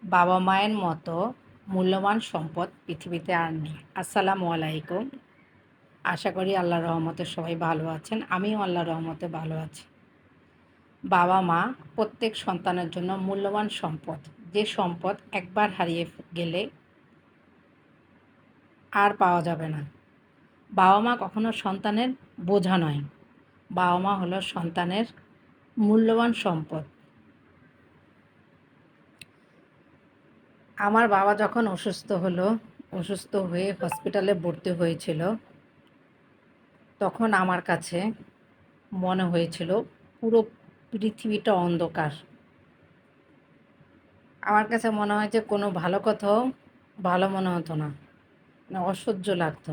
বাবা মায়ের মতো মূল্যবান সম্পদ পৃথিবীতে আর নেই। আসসালামু আলাইকুম। আশা করি আল্লাহর রহমতে সবাই ভালো আছেন। আমিও আল্লাহর রহমতে ভালো আছি। বাবা মা প্রত্যেক সন্তানের জন্য মূল্যবান সম্পদ। যে সম্পদ একবার হারিয়ে গেলে আর পাওয়া যাবে না। বাবা মা কখনো সন্তানের বোঝা নয়। বাবা মা হলো সন্তানের মূল্যবান সম্পদ। আমার বাবা যখন অসুস্থ হয়ে হসপিটালে ভর্তি হয়েছিল, তখন আমার কাছে মনে হয়েছিল পুরো পৃথিবীটা অন্ধকার। আমার কাছে মনে হয় যে কোনো ভালো কথাও ভালো মনে হতো না, মানে অসহ্য লাগতো।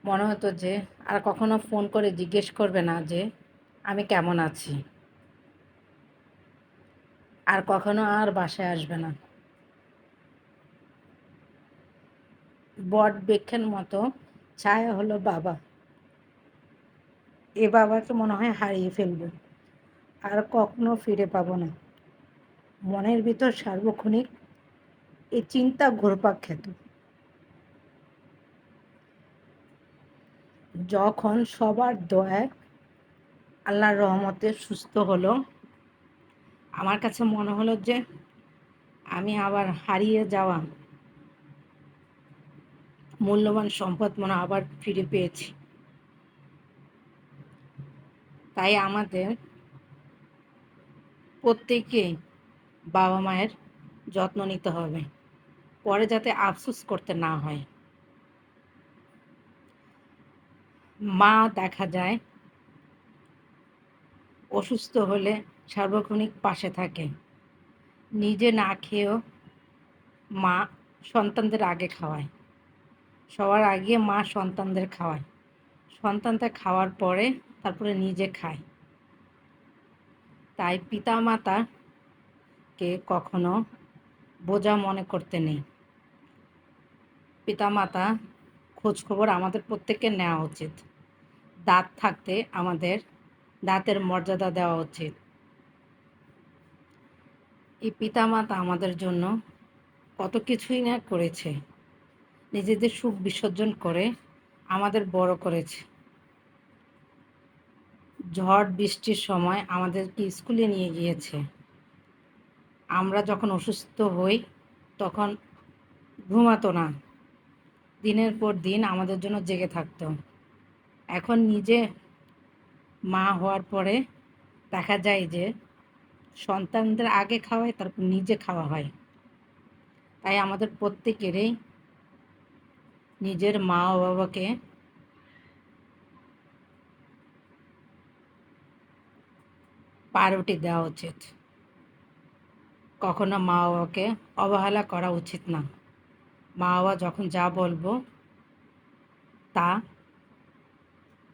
মনে হতো যে আর কখনো ফোন করে জিজ্ঞেস করবে না যে আমি কেমন আছি, আর কখনো আর বাসায় আসবে না। বট বৃক্ষের মতো ছায়া হলো বাবা। এ বাবাকে মনে হয় হারিয়ে ফেলবো, আর কখনো ফিরে পাবো না। মনের ভিতর সার্বক্ষণিক এই চিন্তা ঘুরপাক খেত। যখন সবার দয়ায় আল্লাহর রহমতে সুস্থ হলো, আমার কাছে মনে হলো যে আমি আবার হারিয়ে যাওয়া মূল্যবান সম্পদ মনে আবার ফিরে পেয়েছি। তাই আমাদের প্রত্যেকেই বাবা মায়ের যত্ন নিতে হবে, পরে যাতে আফসোস করতে না হয়। মা দেখা যায় অসুস্থ হলে সার্বক্ষণিক পাশে থাকে। নিজে না খেয়েও মা সন্তানদের আগে খাওয়ায়। সবার আগে মা সন্তানদের খাওয়ায়, সন্তানদের খাওয়ার পরে তারপরে নিজে খায়। তাই পিতামাতাকে কখনো বোঝা মনে করতে নেই। পিতামাতা খোঁজখবর আমাদের প্রত্যেকের নেওয়া উচিত। দাঁত থাকতে আমাদের দাঁতের মর্যাদা দেওয়া উচিত। এই পিতামাতা আমাদের জন্য কত কিছুই না করেছে। নিজেদের সুখ বিসর্জন করে আমাদের বড় করেছে। ঝড় বৃষ্টির সময় আমাদেরকে স্কুলে নিয়ে গিয়েছে। আমরা যখন অসুস্থ হই তখন ঘুমাতো না, দিনের পর দিন আমাদের জন্য জেগে থাকতো। এখন নিজে মা হওয়ার পরে দেখা যায় যে সন্তানদের আগে খাওয়ায়, তারপর নিজে খাওয়া হয়। তাই আমাদের প্রত্যেকেরই নিজের মা ও বাবাকে প্রায়োরিটি দেওয়া উচিত। কখনো মা বাবাকে অবহেলা করা উচিত না। মা বাবা যখন যা বলবো তা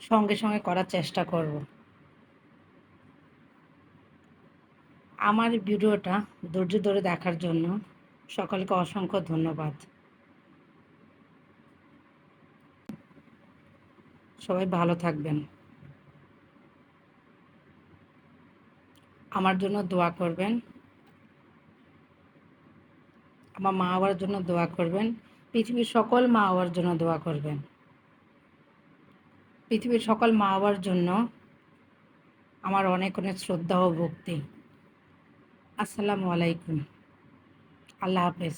সঙ্গে সঙ্গে করার চেষ্টা করব। আমার ভিডিওটা ধৈর্য ধরে দেখার জন্য সকলকে অসংখ্য ধন্যবাদ। সবাই ভালো থাকবেন। আমার জন্য দোয়া করবেন, আমার মা বাবার জন্য দোয়া করবেন, পৃথিবীর সকল মা বাবার জন্য দোয়া করবেন। পৃথিবীর সকল মা বাবার জন্য আমার অনেক অনেক শ্রদ্ধা ও ভক্তি। আসসালামু আলাইকুম। আল্লাহ হাফেজ।